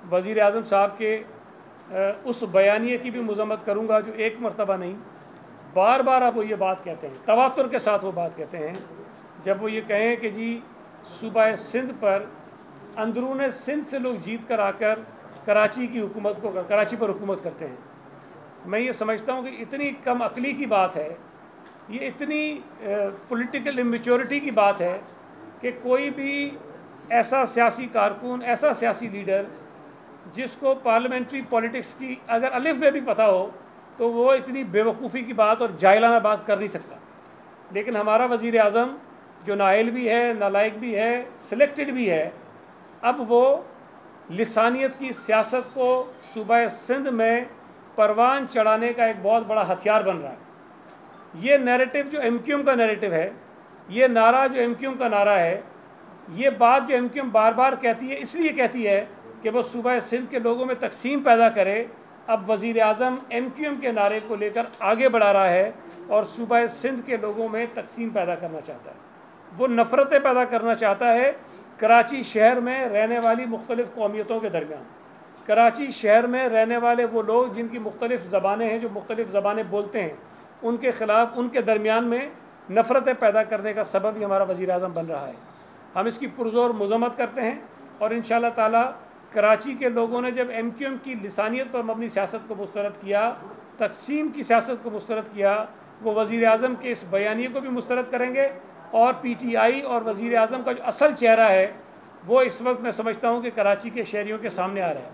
वज़ीर आज़म साहब के उस बयानिए की भी मज़म्मत करूँगा जो एक मरतबा नहीं, बार बार अब वो ये बात कहते हैं, तवातुर के साथ वो बात कहते हैं, जब वो ये कहें कि जी सूबा सिंध पर अंदरून सिंध से लोग जीत कर आकर कराची की हुकूमत को, कराची पर हुकूमत करते हैं। मैं ये समझता हूँ कि इतनी कम अकली की बात है, ये इतनी पॉलिटिकल इमेच्योरिटी की बात है कि कोई भी ऐसा सियासी कारकुन, ऐसा सियासी लीडर जिसको पार्लियामेंट्री पॉलिटिक्स की अगर अलिफ में भी पता हो तो वो इतनी बेवकूफ़ी की बात और जाहिलाना बात कर नहीं सकता। लेकिन हमारा वज़ीर आज़म जो नाइल भी है, नालायक भी है, सिलेक्टेड भी है, अब वो लिसानियत की सियासत को सूबा सिंध में परवान चढ़ाने का एक बहुत बड़ा हथियार बन रहा है। ये नैरेटिव जो एमक्यूएम का नैरेटिव है, ये नारा जो एमक्यूएम का नारा है, ये बात जो एमक्यूएम बार बार कहती है, इसलिए कहती है कि वो सूबा सिंध के लोगों में तकसीम पैदा करे। अब वज़ीर आज़म एमक्यूएम के नारे को लेकर आगे बढ़ा रहा है और सूबा सिंध के लोगों में तकसीम पैदा करना चाहता है, वो नफ़रतें पैदा करना चाहता है कराची शहर में रहने वाली मुख्तलिफ़ कौमियतों के दरमियान। कराची शहर में रहने वाले वो लोग जिनकी मुख्तलिफ़ ज़बानें हैं, जो मुख्तलिफ़ ज़बानें बोलते हैं, उनके ख़िलाफ़, उनके दरमियान में नफ़रतें पैदा करने का सबब ही हमारा वज़ीर आज़म बन रहा है। हम इसकी पुरज़ोर मज़म्मत करते हैं और इंशाअल्लाह ताला कराची के लोगों ने जब एमक्यूएम की लिसानियत पर मबनी सियासत को मुस्तरद किया, तकसीम की सियासत को मुस्तरद किया, वो वज़ीर आज़म के इस बयानिए को भी मुस्तरद करेंगे। और पीटीआई और वज़ीर आज़म का जो असल चेहरा है वो इस वक्त मैं समझता हूँ कि कराची के शहरियों के सामने आ रहा है।